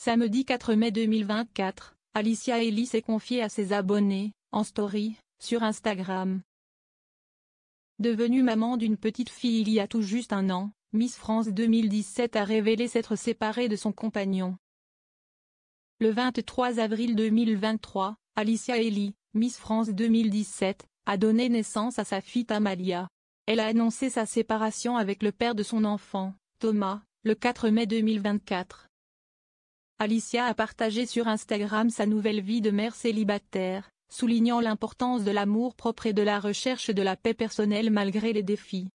Samedi 4 mai 2024, Alicia Elie s'est confiée à ses abonnés, en story, sur Instagram. Devenue maman d'une petite fille il y a tout juste un an, Miss France 2017 a révélé s'être séparée de son compagnon. Le 23 avril 2023, Alicia Elie, Miss France 2017, a donné naissance à sa fille Tamalia. Elle a annoncé sa séparation avec le père de son enfant, Thomas, le 4 mai 2024. Alicia a partagé sur Instagram sa nouvelle vie de mère célibataire, soulignant l'importance de l'amour-propre et de la recherche de la paix personnelle malgré les défis.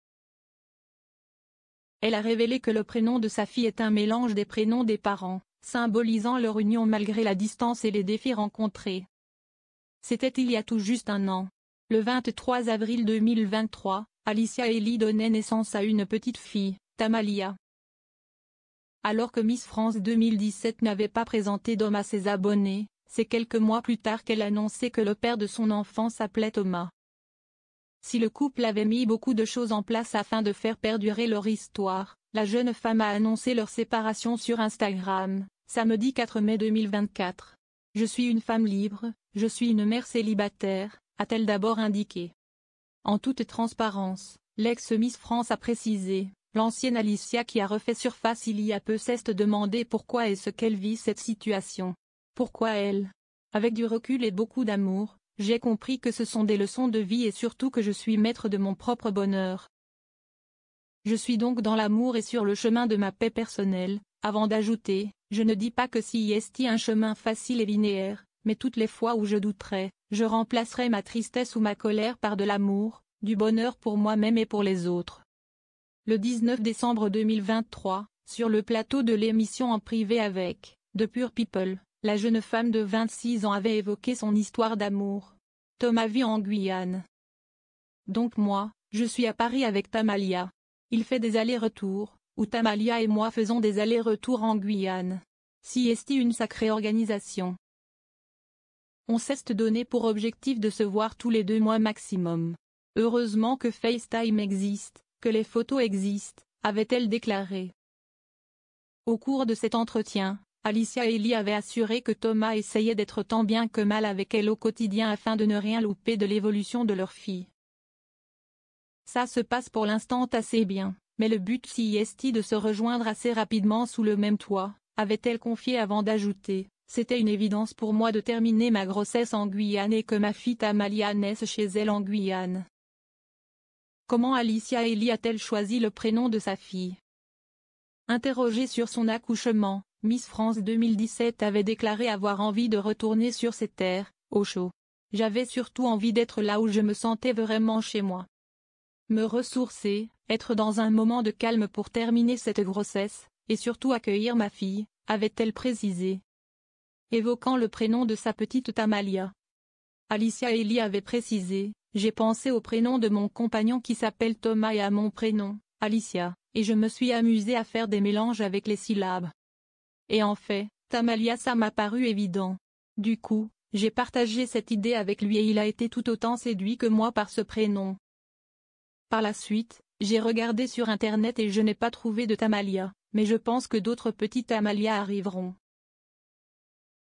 Elle a révélé que le prénom de sa fille est un mélange des prénoms des parents, symbolisant leur union malgré la distance et les défis rencontrés. C'était il y a tout juste un an. Le 23 avril 2023, Alicia Elie donnait naissance à une petite fille, Tamalia. Alors que Miss France 2017 n'avait pas présenté d'homme à ses abonnés, c'est quelques mois plus tard qu'elle annonçait que le père de son enfant s'appelait Thomas. Si le couple avait mis beaucoup de choses en place afin de faire perdurer leur histoire, la jeune femme a annoncé leur séparation sur Instagram, samedi 4 mai 2024. « Je suis une femme libre, je suis une mère célibataire », a-t-elle d'abord indiqué. En toute transparence, l'ex-Miss France a précisé, l'ancienne Alicia qui a refait surface il y a peu s'est demandé pourquoi est-ce qu'elle vit cette situation. Pourquoi elle? Avec du recul et beaucoup d'amour, j'ai compris que ce sont des leçons de vie et surtout que je suis maître de mon propre bonheur. Je suis donc dans l'amour et sur le chemin de ma paix personnelle, avant d'ajouter, je ne dis pas que si est un chemin facile et linéaire, mais toutes les fois où je douterai, je remplacerai ma tristesse ou ma colère par de l'amour, du bonheur pour moi-même et pour les autres. Le 19 décembre 2023, sur le plateau de l'émission En privé avec The Pure People, la jeune femme de 26 ans avait évoqué son histoire d'amour. Thomas vit en Guyane. Donc moi, je suis à Paris avec Tamalia. Il fait des allers-retours, ou Tamalia et moi faisons des allers-retours en Guyane. Si est une sacrée organisation. On s'est donné pour objectif de se voir tous les 2 mois maximum. Heureusement que FaceTime existe, que les photos existent, avait-elle déclaré. Au cours de cet entretien, Alicia Elie avait assuré que Thomas essayait d'être tant bien que mal avec elle au quotidien afin de ne rien louper de l'évolution de leur fille. Ça se passe pour l'instant assez bien, mais le but si est de se rejoindre assez rapidement sous le même toit, avait-elle confié avant d'ajouter, c'était une évidence pour moi de terminer ma grossesse en Guyane et que ma fille Tamalia naisse chez elle en Guyane. Comment Alicia Elie a-t-elle choisi le prénom de sa fille? Interrogée sur son accouchement, Miss France 2017 avait déclaré avoir envie de retourner sur ses terres, au chaud. J'avais surtout envie d'être là où je me sentais vraiment chez moi. Me ressourcer, être dans un moment de calme pour terminer cette grossesse, et surtout accueillir ma fille, avait-elle précisé. Évoquant le prénom de sa petite Tamalia. Alicia Elie avait précisé, j'ai pensé au prénom de mon compagnon qui s'appelle Thomas et à mon prénom, Alicia, et je me suis amusée à faire des mélanges avec les syllabes. Et en fait, Tamalia ça m'a paru évident. Du coup, j'ai partagé cette idée avec lui et il a été tout autant séduit que moi par ce prénom. Par la suite, j'ai regardé sur internet et je n'ai pas trouvé de Tamalia, mais je pense que d'autres petites Tamalia arriveront.